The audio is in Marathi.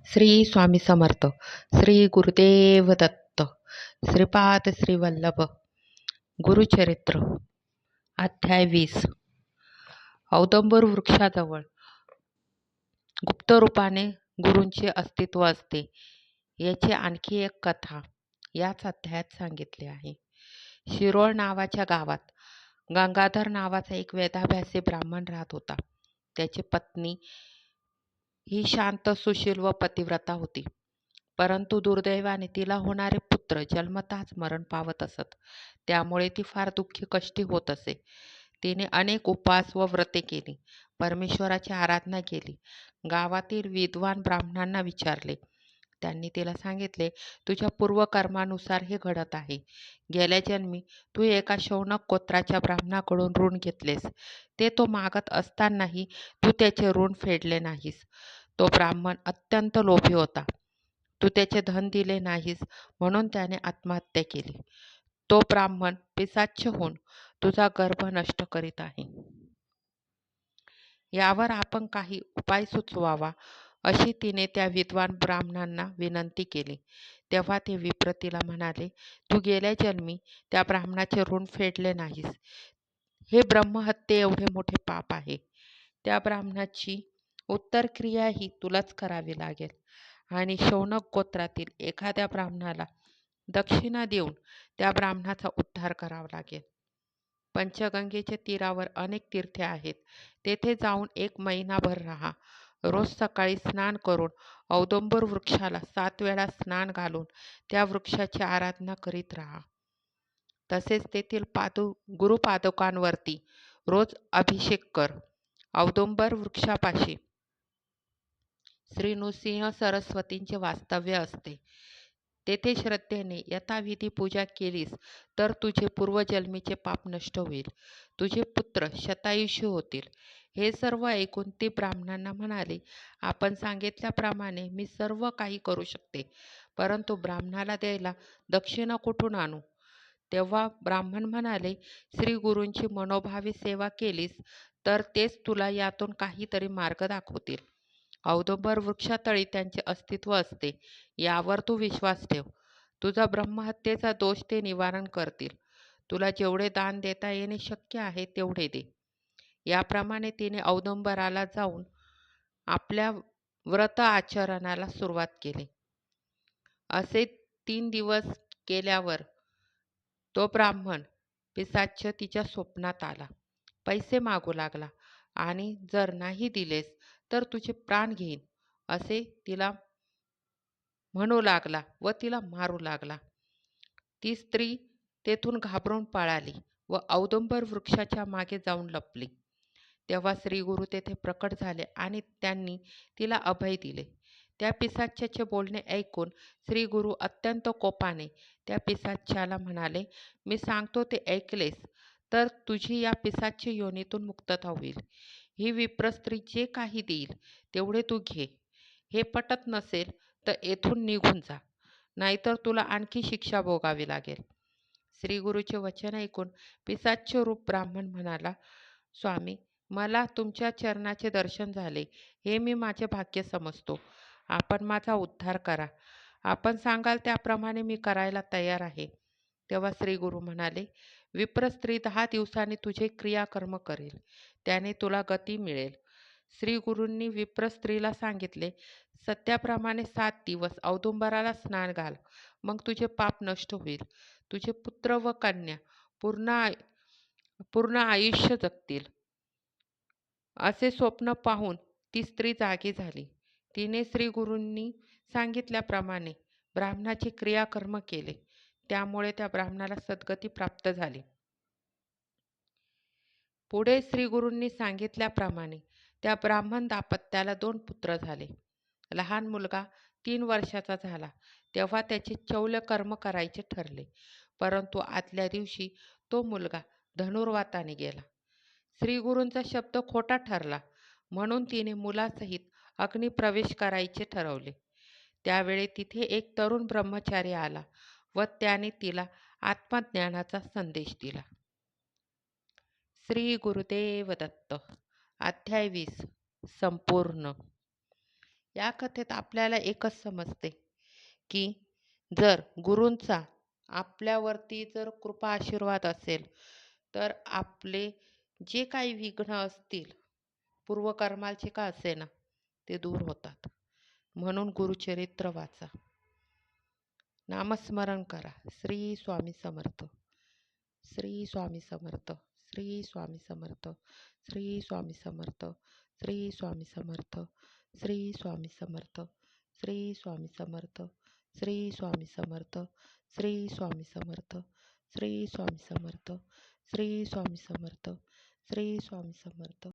श्री स्वामी समर्थ. श्री गुरुदेव दत्त. श्रीपाद श्री वल्लभ. गुरुचरित्र. अध्याय 20. औदंबर वृक्षाजवळ गुप्त रूपाने गुरूंचे अस्तित्व असते याची आणखी एक कथा याच अध्यायात सांगितली आहे. शिरोळ नावाच्या गावात गंगाधर नावाचा एक वेदाभ्यासी ब्राह्मण राहत होता. त्याची पत्नी ही शांत, सुशील व पतिव्रता होती. परंतु दुर्दैवाने तिला होणारे पुत्र जन्मतःच मरण पावत असत. त्यामुळे ती फार दुःखी कष्टी होत असे. तिने अनेक उपवास व व्रते केली, परमेश्वराची आराधना केली. गावातील विद्वान ब्राह्मणांना विचारले. त्यांनी तिला सांगितले, तुझ्या पूर्वकर्मानुसार हे घडत आहे. गेल्या जन्मी तू एका शौनक गोत्राच्या ब्राह्मणाकडून ऋण घेतलेस. ते तो मागत असतानाही तू त्याचे ऋण फेडले नाहीस. तो ब्राह्मण अत्यंत लोभी होता. तू त्याचे धन दिले नाहीस, म्हणून त्याने आत्महत्या केली. तो ब्राह्मण पिशाच्च होऊन तुझा गर्भ नष्ट करीत आहे. यावर आपण काही उपाय सुचवावा, अशी तिने त्या विद्वान ब्राह्मणांना विनंती केली. तेव्हा ते विप्र तिला म्हणाले, तू गेल्या जन्मी त्या ब्राह्मणाचे ऋण फेडले नाहीस. हे ब्रह्महत्ये एवढे मोठे पाप आहे. त्या ब्राह्मणाची उत्तर क्रिया ही तुलाच करावी लागेल आणि शौनक गोत्रातील एखाद्या ब्राह्मणाला दक्षिणा देऊन त्या ब्राह्मणाचा उद्धार करावा लागेल. पंचगंगेच्या तीरावर अनेक तीर्थे आहेत. तेथे जाऊन 1 महिनाभर राहा. रोज सकाळी स्नान करून औदुंबर वृक्षाला 7 वेळा स्नान घालून त्या वृक्षाची आराधना करीत राहा. तसेच तेथील गुरुपादुकांवरती रोज अभिषेक कर. औदुंबर वृक्षापाशी श्री नृसिंह सरस्वतींचे वास्तव्य असते. तेथे श्रद्धेने यथाविधी पूजा केलीस तर तुझे पूर्वजन्मीचे पाप नष्ट होईल. तुझे पुत्र शतायुषी होतील. हे सर्व ऐकून ती ब्राह्मणांना म्हणाली, आपण सांगितल्याप्रमाणे मी सर्व काही करू शकते, परंतु ब्राह्मणाला द्यायला दक्षिणा कुठून आणू? तेव्हा ब्राह्मण म्हणाले, श्री गुरूंची मनोभावी सेवा केलीस तर तेच तुला यातून काहीतरी मार्ग दाखवतील. औदुंबर वृक्षातळी त्यांचे अस्तित्व असते, यावर तू विश्वास ठेव. तुझा ब्रह्महत्येचा दोष ते निवारण करतील. तुला जेवढे दान देता येणे शक्य आहे तेवढे दे. याप्रमाणे तिने औदुंबराला जाऊन आपल्या व्रत आचरणाला सुरुवात केली. असे 3 दिवस केल्यावर तो ब्राह्मण पिशाच्च तिच्या स्वप्नात आला. पैसे मागू लागला आणि जर नाही दिलेस तर तुझे प्राण घेईन असे तिला म्हणू लागला व तिला मारू लागला. ती स्त्री तेथून घाबरून पळाली व औदुंबर वृक्षाच्या मागे जाऊन लपली. तेव्हा श्रीगुरु तेथे प्रकट झाले आणि त्यांनी तिला अभय दिले. त्या पिशाच्याचे बोलणे ऐकून श्रीगुरु अत्यंत कोपाने त्या पिशाच्याला म्हणाले, मी सांगतो ते ऐकलेस तर तुझी या पिशाच्य योनीतून मुक्तता होईल. ही विप्र स्त्री जे काही देईल तेवढे तू घे. हे पटत नसेल तर येथून निघून जा, नाहीतर तुला आणखी शिक्षा भोगावी लागेल. श्रीगुरूचे वचन ऐकून पिशाच्य रूप ब्राह्मण म्हणाला, स्वामी, मला तुमच्या चरणाचे दर्शन झाले, हे मी माझे भाग्य समजतो. आपण माझा उद्धार करा. आपण सांगाल त्याप्रमाणे मी करायला तयार आहे. तेव्हा श्रीगुरु म्हणाले, विप्र स्त्री 10 दिवसांनी तुझे क्रियाकर्म करेल, त्याने तुला गती मिळेल. श्रीगुरूंनी विप्र स्त्रीला सांगितले, सत्याप्रमाणे 7 दिवस औदुंबराला स्नान घाल, मग तुझे पाप नष्ट होईल. तुझे पुत्र व कन्या पूर्ण आयुष्य जगतील. असे स्वप्न पाहून ती स्त्री जागी झाली. तिने श्रीगुरूंनी सांगितल्याप्रमाणे ब्राह्मणाचे क्रियाकर्म केले. त्यामुळे त्या ब्राह्मणाला सद्गती प्राप्त झाली. पुढे श्रीगुरूंनी सांगितल्याप्रमाणे त्या ब्राह्मण दाम्पत्याला 2 पुत्र झाले. लहान मुलगा 3 वर्षाचा झाला तेव्हा त्याचे चौल्य कर्म करायचे ठरले, परंतु आदल्या दिवशी तो मुलगा धनुर्वाताने गेला. श्रीगुरूंचा शब्द खोटा ठरला, म्हणून तिने मुलासहित अग्निप्रवेश करायचे ठरवले. त्यावेळी तिथे एक तरुण ब्रह्मचारी आला व त्याने तिला आत्मज्ञानाचा संदेश दिला. श्री गुरुदेव दत्त. अध्याय 20 संपूर्ण. या कथेत आपल्याला एकच समजते की जर गुरूंचा आपल्यावरती जर कृपा आशीर्वाद असेल तर आपले जे काही विघ्न असतील पूर्वकर्माचे का असेना ते दूर होतात. म्हणून गुरुचरित्र वाचा, नामस्मरण करा. श्री स्वामी समर्थ, श्री स्वामी समर्थ, श्री स्वामी समर्थ, श्री स्वामी समर्थ, श्री स्वामी समर्थ, श्री स्वामी समर्थ, श्री स्वामी समर्थ, श्री स्वामी समर्थ, श्री स्वामी समर्थ, श्री स्वामी समर्थ, श्री स्वामी समर्थ, श्री स्वामी समर्थ.